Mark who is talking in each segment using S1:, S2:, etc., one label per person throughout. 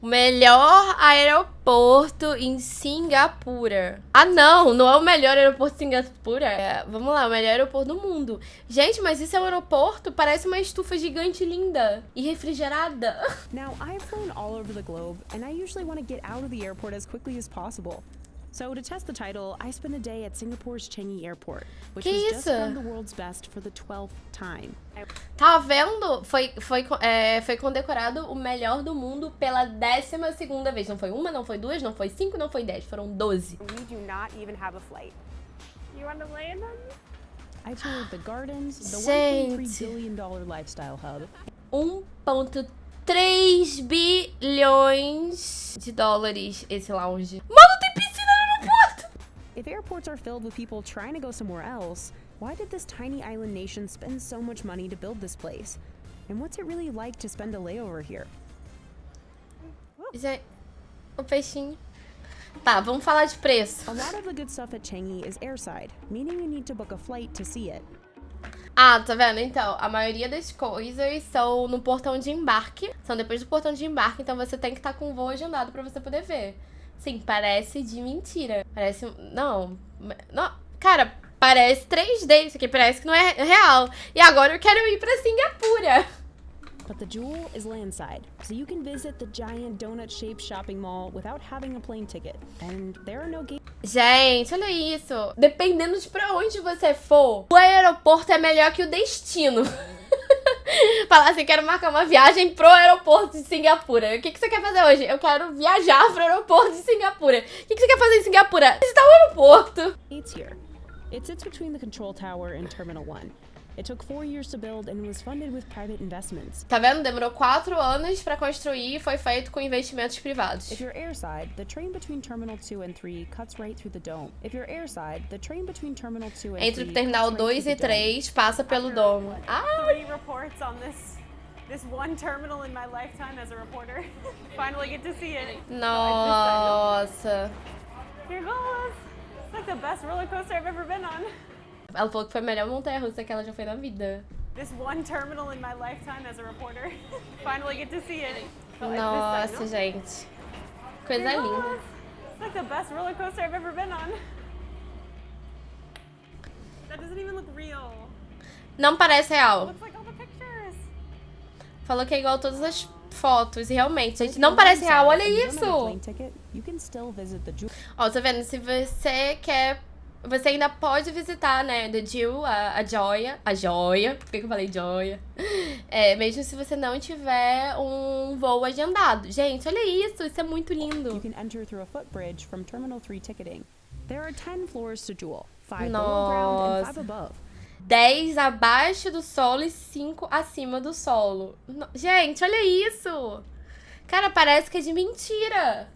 S1: O melhor aeroporto em Singapura. Ah, não, não é o melhor aeroporto de Singapura. Vamos lá, o melhor aeroporto do mundo. Gente, mas isso é um aeroporto? Parece uma estufa gigante linda e refrigerada.
S2: Now, I've flown all over the globe, and I usually want to get out of the airport as quickly as possible. So to test the title, I spent a day at Singapore's Changi Airport, which was just crowned the world's best for the 12th time.
S1: Tá vendo? Foi condecorado o melhor do mundo pela 12ª vez. Não foi uma, não foi duas, não foi 5, não foi 10. Foram 12.
S3: We do not even have a flight. You want to land on me?
S2: I toured the gardens, the $1.3 billion lifestyle hub.
S1: 1,3 bilhões de dólares esse lounge. Mano, tem piscina no aeroporto!
S2: If airports are filled with people trying to go somewhere else, why did this tiny island nation spend so much money to build this place? And what's it really like to spend a layover here?
S1: Gente, o peixinho. Tá, vamos falar de preço.
S2: A lot of the good stuff at Changi is airside, meaning you need to book a flight to see it.
S1: Ah, tá vendo? Então, a maioria das coisas são no portão de embarque. São depois do portão de embarque, então você tem que estar com o voo agendado pra você poder ver. Sim, parece de mentira. Parece... Não. Cara, parece 3D. Isso aqui parece que não é real. E agora eu quero ir pra Singapura.
S2: But the jewel is landside, so you can visit the giant donut-shaped shopping mall without having a plane ticket. And there are no gates.
S1: Gente, olha isso. Dependendo de pra onde você for, o aeroporto é melhor que o destino. Falar assim, quero marcar uma viagem pro aeroporto de Singapura. O que você quer fazer hoje? Eu quero viajar pro aeroporto de Singapura. O que você quer fazer em Singapura? Visitar o aeroporto.
S2: It's here. It sits between the control tower and Terminal 1. It took 4 years to build and was funded with private investments.
S1: Tá vendo? Demorou 4 anos pra construir e foi feito com investimentos privados.
S2: If you're airside, the train between Terminal 2 and 3 cuts right through the dome. If you're airside, the train between Terminal 2 and 3
S1: Entre o terminal 2 e 3 passa pelo domo. Ah!
S3: 3 reports on this one terminal in my lifetime as a reporter. Finally get to see it.
S1: Nossa.
S3: Here goes. It's like the best roller coaster I've ever been on.
S1: Ela falou que foi a melhor montanha-russa que ela já foi na vida.
S3: This one terminal in my lifetime as a reporter. Finally get to see it.
S1: Nossa, gente. Coisa linda.
S3: It's like the best roller coaster I've ever been on. That doesn't even look real.
S1: Não parece real.
S3: Looks like all the pictures.
S1: Falou que é igual a todas as fotos. E realmente, gente, não parece real. Olha isso! Ó, tá vendo? Se você quer... Você ainda pode visitar, né, The Jewel, a joia. A joia. Por que eu falei joia? Mesmo se você não tiver um voo agendado. Gente, olha isso. Isso é muito lindo.
S2: You can enter through a footbridge from Terminal 3 ticketing. There are 10 floors to Jewel. 5 below ground and 5 above. 10
S1: abaixo do solo e 5 acima do solo. Gente, olha isso. Cara, parece que é de mentira.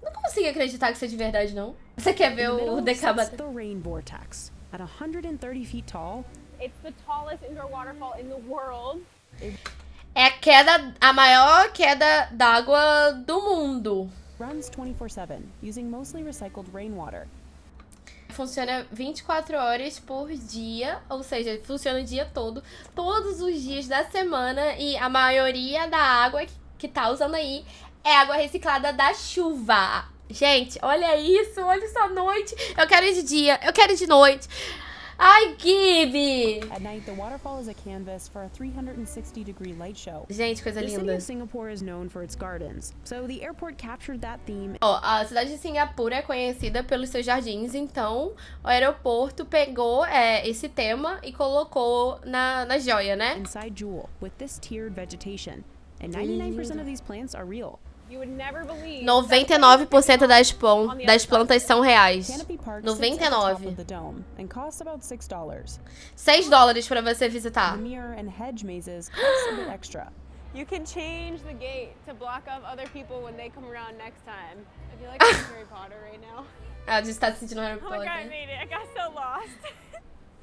S1: Não consigo acreditar que isso é de verdade, não. Você quer ver o decabador?
S2: The rain vortex. At 130 feet tall.
S3: It's the tallest indoor waterfall in the world.
S1: É a maior queda d'água do mundo.
S2: Runs 24/7, using mostly recycled rainwater.
S1: Funciona 24 horas por dia, ou seja, funciona o dia todo, todos os dias da semana, e a maioria da água que tá usando aí é água reciclada da chuva. Gente, olha isso, olha isso à noite. Eu quero ir de dia, eu quero ir de noite. Ai, Gibi!
S2: At night, the waterfall is a canvas for a 360-degree light show.
S1: Gente, coisa
S2: linda. The city
S1: linda.
S2: of Singapore is known for its gardens, so the airport captured that theme.
S1: Ó, a cidade de Singapura é conhecida pelos seus jardins, então o aeroporto pegou esse tema e colocou na joia, né?
S2: Inside Jewel, with this tiered vegetation, and 99% of these plants are real.
S1: 99% das plantas são reais. 99. $6 para você visitar.
S2: The mirror and hedge mazes cost a bit extra.
S3: You can change the gate to block off other people when they come around next time. I feel like I'm in Harry Potter right now.
S1: A gente tá se sentindo Harry
S3: Oh
S1: Potter.
S3: my god, I made it. I got so lost.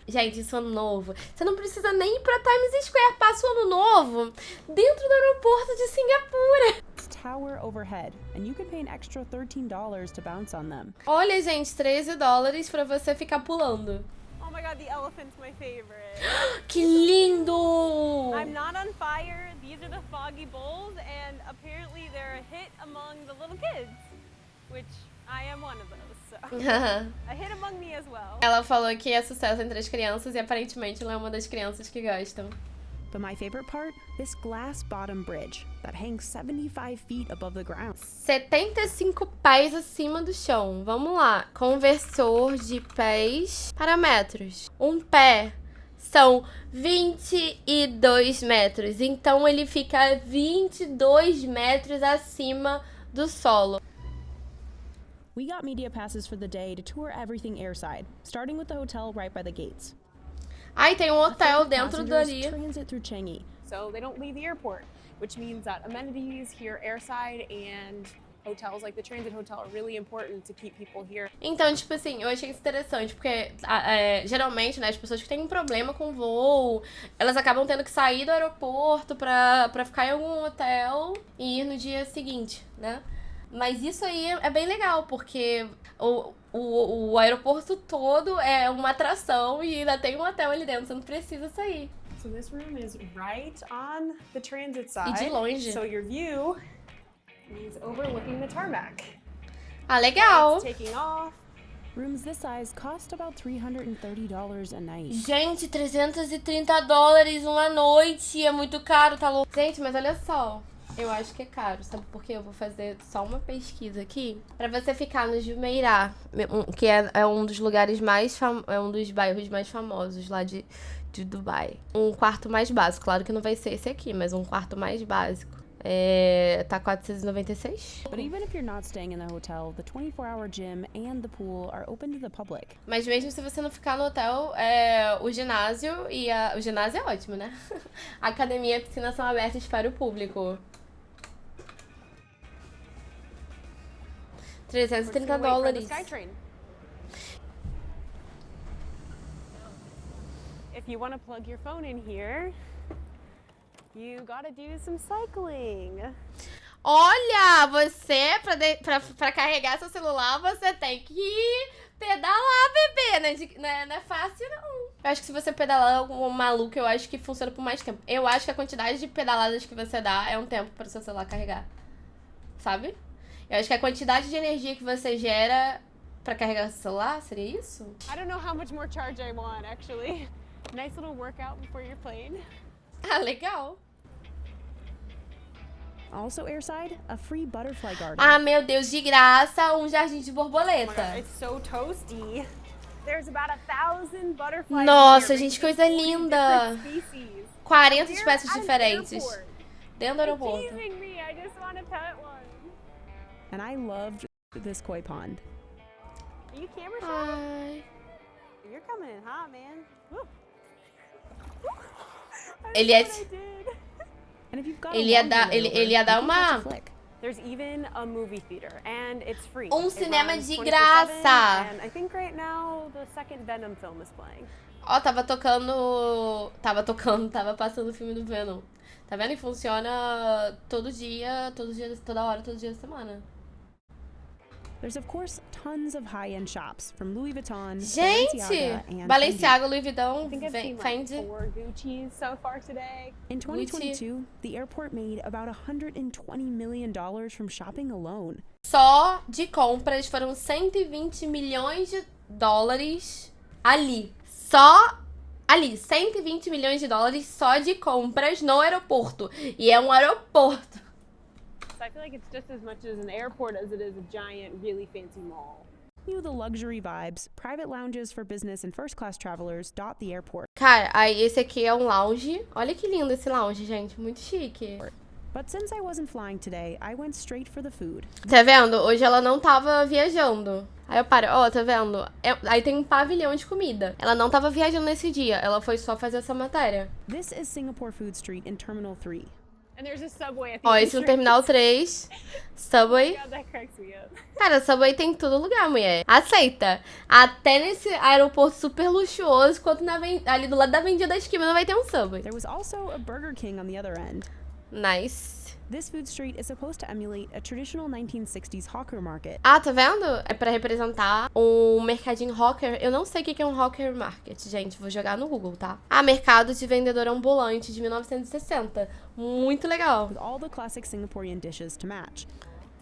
S1: Gente, isso é ano novo. Você não precisa nem ir pra Times Square. Passa o ano novo dentro do aeroporto de Singapura.
S2: Tower overhead, and you can pay an extra $13 to bounce on them.
S1: Olha, gente, $13 pra você ficar pulando.
S3: Oh my god, the elephant's my favorite.
S1: Que lindo!
S3: I'm not on fire. These are the foggy bowls, and apparently they're a hit among the little kids, which I am one of those, so a hit among me as well.
S1: Ela falou que é sucesso entre as crianças e aparentemente ela é uma das crianças que gostam.
S2: But my favorite part? This glass bottom bridge that hangs 75 feet above the ground.
S1: 75 pés acima do chão. Vamos lá. Conversor de pés para metros. Um pé são 22 metros. Então ele fica 22 metros acima do solo.
S2: We got media passes for the day to tour everything airside, starting with the hotel right by the gates.
S1: Aí tem um hotel dentro dali.
S2: Transit through Changi.
S3: So they don't leave the airport, which means that amenities here airside and hotels like the transit hotel are really important to keep people here.
S1: Então, tipo assim, eu achei isso interessante, porque geralmente, né, as pessoas que têm um problema com voo, elas acabam tendo que sair do aeroporto pra ficar em algum hotel e ir no dia seguinte, né? Mas isso aí é bem legal, porque o aeroporto todo é uma atração e ainda tem um hotel ali dentro, você não precisa sair.
S3: So this room is right on the transit side.
S1: E de longe.
S3: So your view is overlooking the tarmac.
S1: Ah, legal.
S3: It's taking off.
S2: Rooms this size cost about $330 a night.
S1: Gente, $330 uma noite, é muito caro, tá louco. Gente, mas olha só. Eu acho que é caro, sabe por quê? Eu vou fazer só uma pesquisa aqui. Pra você ficar no Jumeirah, que é um dos lugares mais é um dos bairros mais famosos lá de Dubai. Um quarto mais básico, claro que não vai ser esse aqui, mas um quarto mais básico. Tá $496.
S2: But even if you're not staying in the hotel, the 24-hour gym and the pool are open to the public.
S1: Mas mesmo se você não ficar no hotel, o ginásio o ginásio é ótimo, né? A academia e a piscina são abertas para o público. $330.
S3: If you want to plug your phone in here, you gotta do some cycling.
S1: Olha, você, pra carregar seu celular, você tem que pedalar, bebê. Não é fácil, não. Eu acho que se você pedalar como um maluco, eu acho que funciona por mais tempo. Eu acho que a quantidade de pedaladas que você dá é um tempo para o seu celular carregar. Sabe? Eu acho que a quantidade de energia que você gera pra carregar o celular, seria isso?
S3: I don't know how much more charge I want, actually. Nice little workout before your plane.
S1: Ah, legal.
S2: Also airside, a free butterfly garden.
S1: Ah, meu Deus, de graça, um jardim de
S3: Oh
S1: borboleta.
S3: my God, it's so toasty. There's about 1,000 butterflies.
S1: Nossa,
S3: here,
S1: gente, coisa linda. 40 espécies diferentes. Dentro do aeroporto.
S3: Teasing me. I just want to pet one.
S2: And I loved this koi pond.
S3: Are you camera shy?
S1: Ai.
S3: You're coming in hot, man. Woo.
S1: Ele é...
S2: And if you've got
S1: Ele ia dar uma...
S3: There's even a movie theater, and it's free.
S1: Cinema de graça.
S3: And I think right now the second Venom film is playing.
S1: Ó, tava passando o filme do Venom. Tá vendo? E funciona todo dia, toda hora, todo dia da semana.
S2: There's of course tons of high-end shops from Louis Vuitton,
S1: Gente,
S2: and
S1: Balenciaga, Louis Vuitton,
S3: I think I've seen
S1: Fendi.
S3: like 4 Gucci's so far today.
S2: In 2022, the airport made about $120 million from shopping alone.
S1: Só de compras foram 120 milhões de dólares ali. Só ali, 120 milhões de dólares só de compras no aeroporto. E é um aeroporto.
S3: So I feel like it's just as much as an airport as it is a giant, really fancy mall.
S2: The luxury vibes, private lounges for business and first-class travelers dot the airport.
S1: Cara, aí esse aqui é um lounge. Olha que lindo esse lounge, gente. Muito chique.
S2: But since I wasn't flying today, I went straight for the food.
S1: Tá vendo? Hoje ela não tava viajando. Aí eu paro, ó, tá vendo? Aí tem um pavilhão de comida. Ela não tava viajando nesse dia. Ela foi só fazer essa matéria.
S2: This is Singapore Food Street in Terminal 3.
S3: And there's a Subway at the
S1: Ó, esse no Terminal 3. Subway.
S3: God, that cracks me up.
S1: Cara, Subway tem em todo lugar, mulher. Aceita. Até nesse aeroporto super luxuoso, quanto ali do lado da Avenida da Esquina não vai ter um Subway.
S2: There was also a Burger King on the other end.
S1: Nice.
S2: This food street is supposed to emulate a traditional 1960s hawker market.
S1: Ah, tá vendo? É pra representar um mercadinho hawker. Eu não sei o que é um hawker market, gente. Vou jogar no Google, tá? Ah, mercado de vendedor ambulante de 1960. Muito legal.
S2: With all the classic Singaporean dishes to match.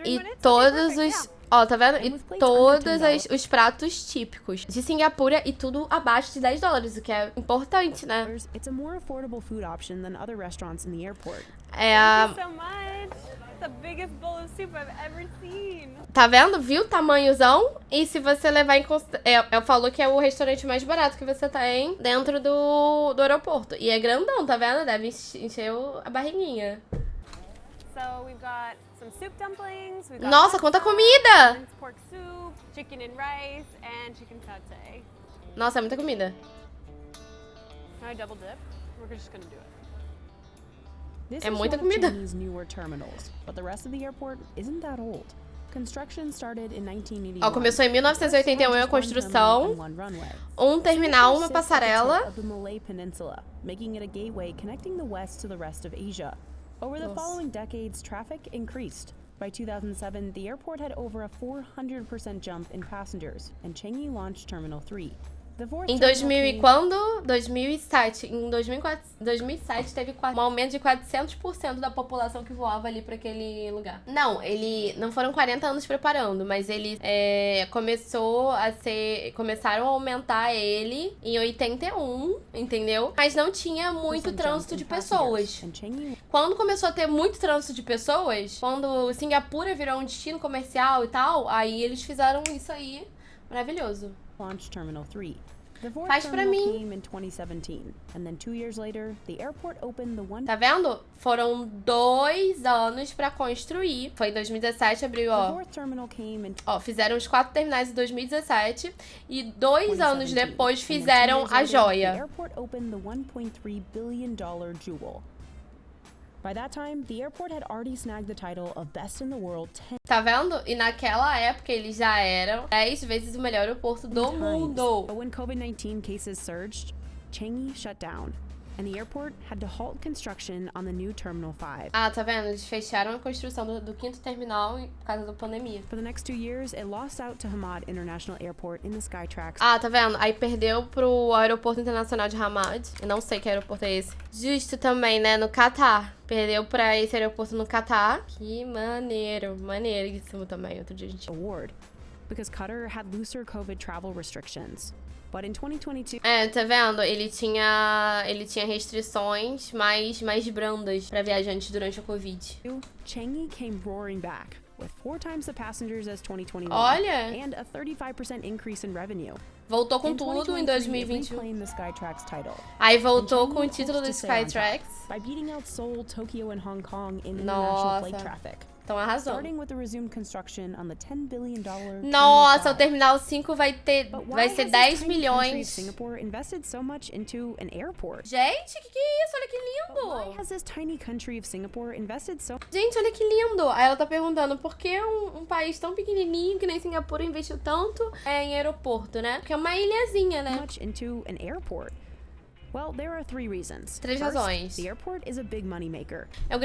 S1: E todos os... Ó, tá vendo? E todos os pratos típicos de Singapura e tudo abaixo de $10, o que é importante, né?
S2: It's a more affordable food option than other restaurants in the airport.
S1: É a...
S3: Thank you so much. It's the biggest bowl of soup I've ever seen.
S1: Tá vendo? Viu o tamanhozão? E se você levar em consideração... Eu falou que é o restaurante mais barato que você tem dentro do aeroporto. E é grandão, tá vendo? Deve encher a barriguinha.
S3: So we've got some soup dumplings. We've got
S1: Nossa, quanta comida!
S3: minced pork soup, chicken and rice, and chicken satay.
S1: Nossa, é muita comida.
S3: Can I double dip? We're just gonna do it.
S2: This
S1: É
S2: is
S1: muita
S2: one of
S1: comida.
S2: Changi's newer terminals, but the rest of the airport isn't that old. Construction started in 1981.
S1: Ó, começou em 1981 a construção. Um terminal, uma passarela.
S2: Of the Malay Peninsula, making it a gateway connecting the west to the rest of Asia. Over the following decades, traffic increased. By 2007, the airport had over a 400% jump in passengers, and Changi launched Terminal 3.
S1: Em 2000 e quando? 2007. Em 2007 teve um aumento de 400% da população que voava ali para aquele lugar. Não foram 40 anos preparando, mas ele começaram a aumentar ele em 81, entendeu? Mas não tinha muito trânsito de pessoas. Quando começou a ter muito trânsito de pessoas, quando Singapura virou um destino comercial e tal, aí eles fizeram isso aí maravilhoso.
S2: Launch Terminal 3.
S1: Faz pra mim. Tá vendo? Foram 2 anos pra construir. Foi em 2017, abriu, ó. Ó, fizeram os 4 terminais em 2017 e 2 anos depois fizeram a joia.
S2: By that time, the airport had already snagged the title of Best in the World 10
S1: Tá vendo? E naquela época eles já eram 10 vezes o melhor aeroporto do mundo.
S2: But when COVID-19 cases surged, Changi shut down, and the airport had to halt construction on the new Terminal 5.
S1: Ah, tá vendo? Eles fecharam a construção do 5º terminal por causa da pandemia.
S2: For the next 2 years, it lost out to Hamad International Airport in the Skytrax.
S1: Ah, tá vendo? Aí perdeu pro Aeroporto Internacional de Hamad. Eu não sei que aeroporto é esse. Justo também, né? No Catar. Perdeu pra esse aeroporto no Catar. Que maneiro. Maneiríssimo também. Outro dia a gente...
S2: Award. Because Qatar had looser COVID travel restrictions. But in 2022...
S1: É, tá vendo? Ele tinha restrições mais brandas pra viajantes durante a Covid.
S2: Changi came roaring back, with 4 times the passengers as 2021.
S1: Olha!
S2: And a 35% increase in revenue.
S1: Voltou com tudo em 2021.
S2: The Skytrax title.
S1: Aí voltou com o título do Skytrax.
S2: By beating out Seoul, Tokyo and Hong Kong in international flight traffic.
S1: Então arrasou.
S2: Starting with the resumed construction on the $10 billion
S1: Nossa, o Terminal 5 vai ser 10 milhões.
S2: Singapore invested so much into an airport.
S1: Gente, que é isso? Olha que lindo.
S2: Why has this tiny country of Singapore invested so...
S1: Gente, olha que lindo. Aí ela tá perguntando por que um país tão pequenininho que nem Singapura investiu tanto em aeroporto, né? Porque é uma ilhazinha, né?
S2: Much into an airport. Well, there are 3 reasons.
S1: 3 razões.
S2: The airport is a big money maker.
S1: É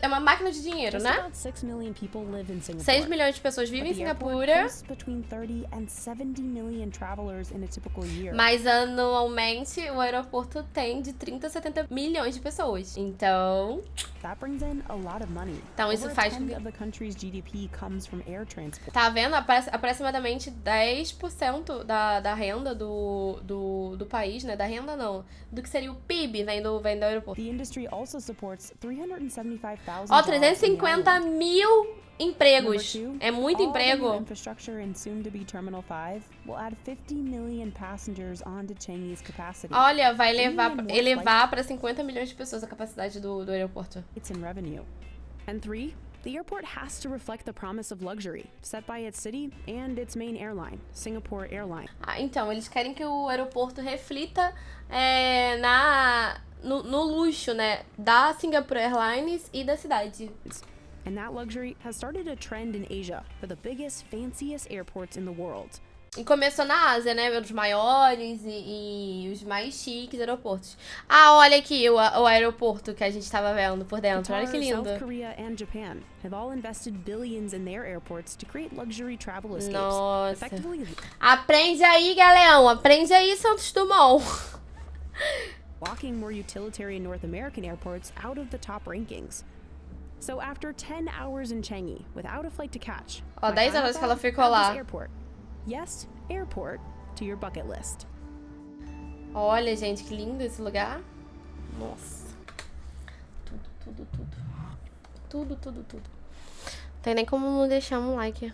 S1: uma máquina de dinheiro,
S2: Just
S1: né?
S2: about 6 million people live in Singapore.
S1: 6 milhões de pessoas vivem em Singapura.
S2: Between 30 and 70 million travelers in a typical year.
S1: Mas anualmente o aeroporto tem de 30 a 70 milhões de pessoas. Então,
S2: that brings in a lot of money.
S1: Então isso faz com que...
S2: of the country's GDP comes from air transport.
S1: Tá vendo? Aproximadamente 10% da renda do país, né? Da renda não. Do que seria o PIB vem do aeroporto.
S2: The industry also supports 375,000
S1: Ó, 350 mil empregos. É muito emprego.
S2: Infrastructure and soon to be Terminal 5 will add 50 million passengers onto Changi's capacity.
S1: Olha, vai elevar para 50 milhões de pessoas a capacidade do aeroporto.
S2: It's in revenue. And 3, the airport has to reflect the promise of luxury set by its city and its main airline, Singapore Airlines.
S1: Ah, então, eles querem que o aeroporto reflita no luxo, né, da Singapore Airlines e da cidade.
S2: And that luxury has started a trend in Asia for the biggest, fanciest airports in the world.
S1: E começou na Ásia, né? Os maiores e os mais chiques aeroportos. Ah, olha aqui o aeroporto que a gente tava vendo por dentro. Olha que lindo.
S2: South Korea and Japan have all invested billions in their airports to create luxury travel escapes.
S1: Nossa.
S2: Effectively...
S1: Aprende aí, Galeão. Aprende aí, Santos Dumont.
S2: Locking more utilitarian North American airports out of the top rankings. So after 10 hours in Changi without a flight to catch.
S1: Ó, 10 horas que ela ficou lá.
S2: Airport. Yes, airport to your bucket list.
S1: Olha, gente, que lindo esse lugar. Nossa. Tudo. Não tem nem como não deixar um like.